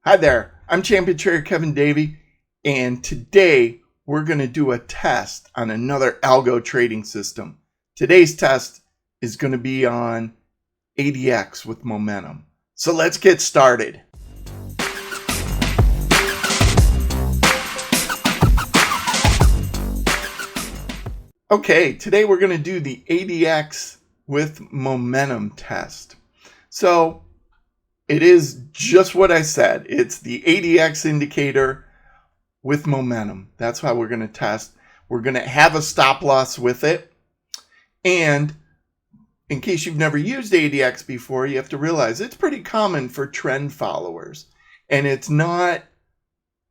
Hi there, I'm Champion Trader Kevin Davey, and today we're going to do a test on another algo trading system. Today's test is going to be on ADX with momentum. So let's get started. Okay, today we're going to do the ADX with momentum test. So it is just what I said. It's the ADX indicator with momentum. That's how we're going to test. We're going to have a stop loss with it. And in case you've never used ADX before, you have to realize it's pretty common for trend followers. And it's not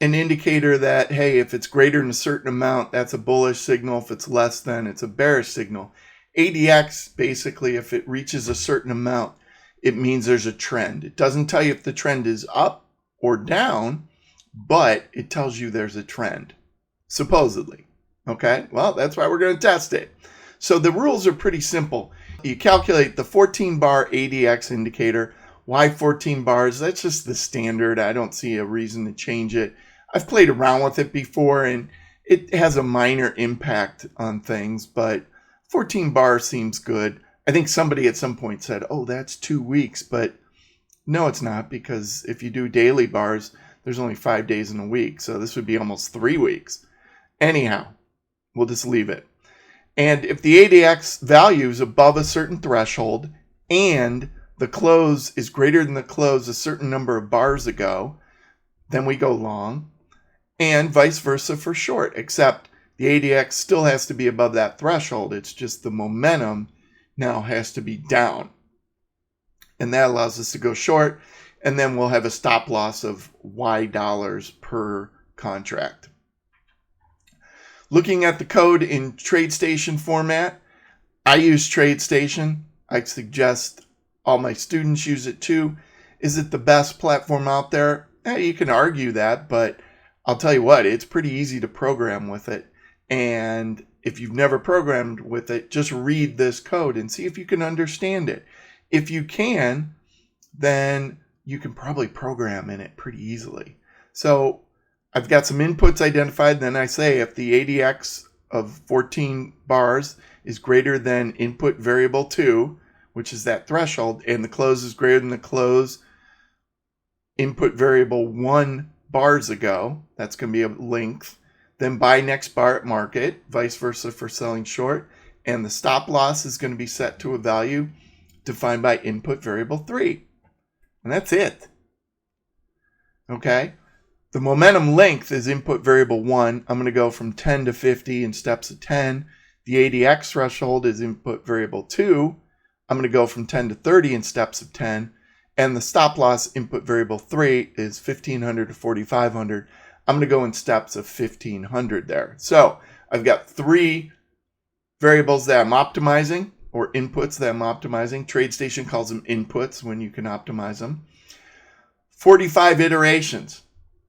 an indicator that, hey, if it's greater than a certain amount, that's a bullish signal. If it's less than, it's a bearish signal. ADX, basically, if it reaches a certain amount, it means there's a trend. It doesn't tell you if the trend is up or down, but it tells you there's a trend, supposedly. Okay, well, that's why we're going to test it. So the rules are pretty simple. You calculate the 14-bar ADX indicator. Why 14 bars? That's just the standard. I don't see a reason to change it. I've played around with it before, and it has a minor impact on things, but 14 bars seems good. I think somebody at some point said, oh, that's 2 weeks, but no, it's not, because if you do daily bars, there's only 5 days in a week, so this would be almost 3 weeks. Anyhow, we'll just leave it. And if the ADX value is above a certain threshold and the close is greater than the close a certain number of bars ago, then we go long, and vice versa for short, except the ADX still has to be above that threshold. It's just the momentum now has to be down. And that allows us to go short, and then we'll have a stop loss of Y dollars per contract. Looking at the code in Tradestation format, I use Tradestation. I suggest all my students use it too. Is it the best platform out there? You can argue that, but I'll tell you what, it's pretty easy to program with it. And if you've never programmed with it, just read this code and see if you can understand it. If you can, then you can probably program in it pretty easily. So I've got some inputs identified. Then I say if the ADX of 14 bars is greater than input variable 2, which is that threshold, and the close is greater than the close input variable 1 bars ago, that's going to be a length. Then buy next bar at market, vice versa for selling short. And the stop loss is going to be set to a value defined by input variable 3. And that's it. Okay. The momentum length is input variable 1. I'm going to go from 10 to 50 in steps of 10. The ADX threshold is input variable 2. I'm going to go from 10 to 30 in steps of 10. And the stop loss input variable 3 is 1500 to 4500. I'm going to go in steps of 1500 there. So I've got 3 variables that I'm optimizing, or inputs that I'm optimizing. TradeStation calls them inputs when you can optimize them. 45 iterations.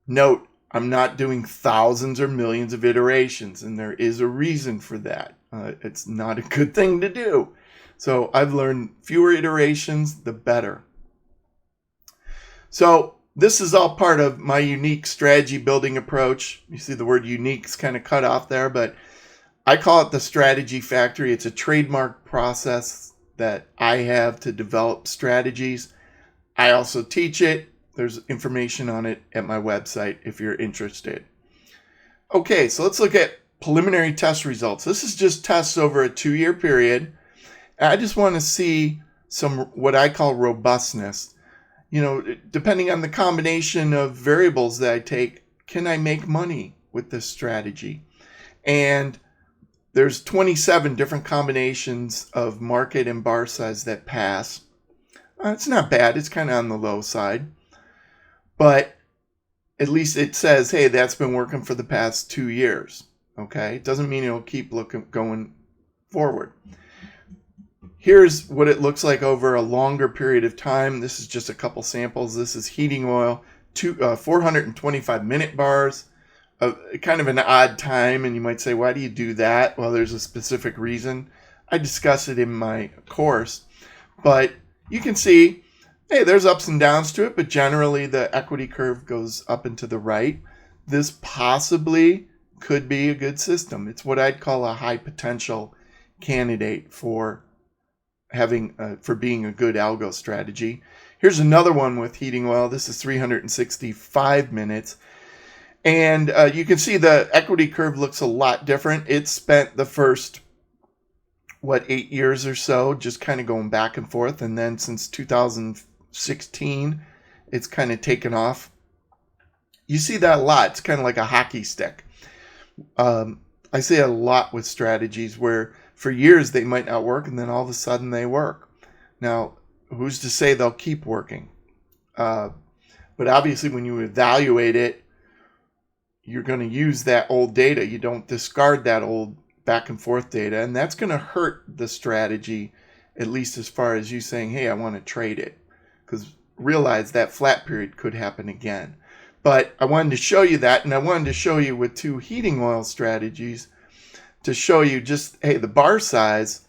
Note, I'm not doing thousands or millions of iterations, and there is a reason for that. It's not a good thing to do. So I've learned fewer iterations, the better. So this is all part of my unique strategy building approach. You see the word unique is kind of cut off there, but I call it the strategy factory. It's a trademark process that I have to develop strategies. I also teach it. There's information on it at my website if you're interested. Okay, so let's look at preliminary test results. This is just tests over a 2-year period. I just want to see some what I call robustness. You know, depending on the combination of variables that I take, can I make money with this strategy? And there's 27 different combinations of market and bar size that pass. It's not bad. It's kind of on the low side. But at least it says, hey, that's been working for the past 2 years. Okay? It doesn't mean it'll keep going forward. Here's what it looks like over a longer period of time. This is just a couple samples. This is heating oil, 425 minute bars, kind of an odd time. And you might say, why do you do that? Well, there's a specific reason. I discuss it in my course. But you can see Hey, there's ups and downs to it, but generally the equity curve goes up and to the right. This possibly could be a good system. It's what I'd call a high potential candidate for being a good algo strategy. Here's another one with heating oil. This is 365 minutes. And you can see the equity curve looks a lot different. It spent the first, 8 years or so just kind of going back and forth. And then since 2016, it's kind of taken off. You see that a lot. It's kind of like a hockey stick. I see a lot with strategies where for years they might not work and then all of a sudden they work. Now, who's to say they'll keep working? But obviously when you evaluate it, you're going to use that old data. You don't discard that old back and forth data, and that's going to hurt the strategy, at least as far as you saying, hey, I want to trade it, because realize that flat period could happen again. But I wanted to show you that, and I wanted to show you with 2 heating oil strategies to show you just, hey, the bar size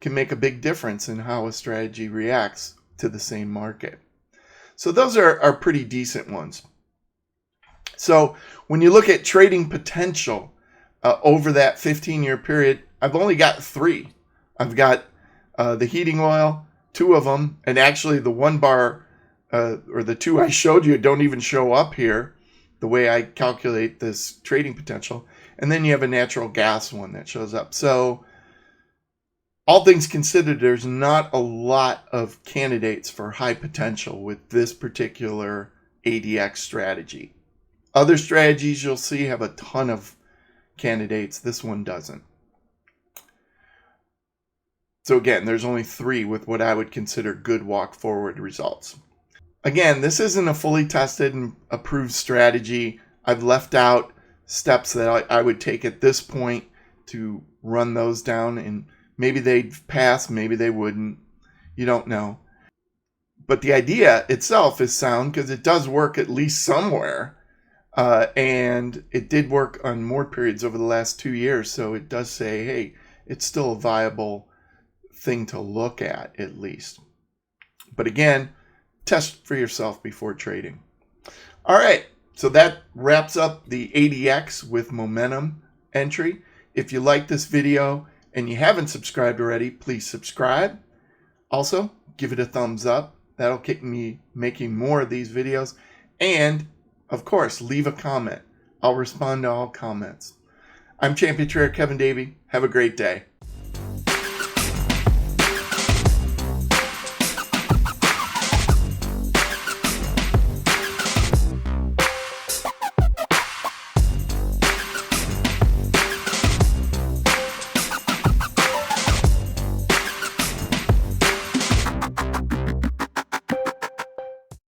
can make a big difference in how a strategy reacts to the same market. So those are pretty decent ones. So when you look at trading potential over that 15-year period, I've only got 3. I've got the heating oil, 2 of them, and actually the 1 bar or the 2 I showed you don't even show up here the way I calculate this trading potential. And then you have a natural gas one that shows up. So all things considered, there's not a lot of candidates for high potential with this particular ADX strategy. Other strategies you'll see have a ton of candidates. This one doesn't. So again, there's only 3 with what I would consider good walk forward results. Again, this isn't a fully tested and approved strategy. I've left out steps that I would take at this point to run those down, and maybe they'd pass, maybe they wouldn't. You don't know. But the idea itself is sound because it does work at least somewhere. And it did work on more periods over the last 2 years. So it does say, hey, it's still a viable thing to look at least. But again, test for yourself before trading. All right. So that wraps up the ADX with momentum entry. If you like this video and you haven't subscribed already, please subscribe. Also, give it a thumbs up. That'll keep me making more of these videos. And of course, leave a comment. I'll respond to all comments. I'm Champion Trader Kevin Davey. Have a great day.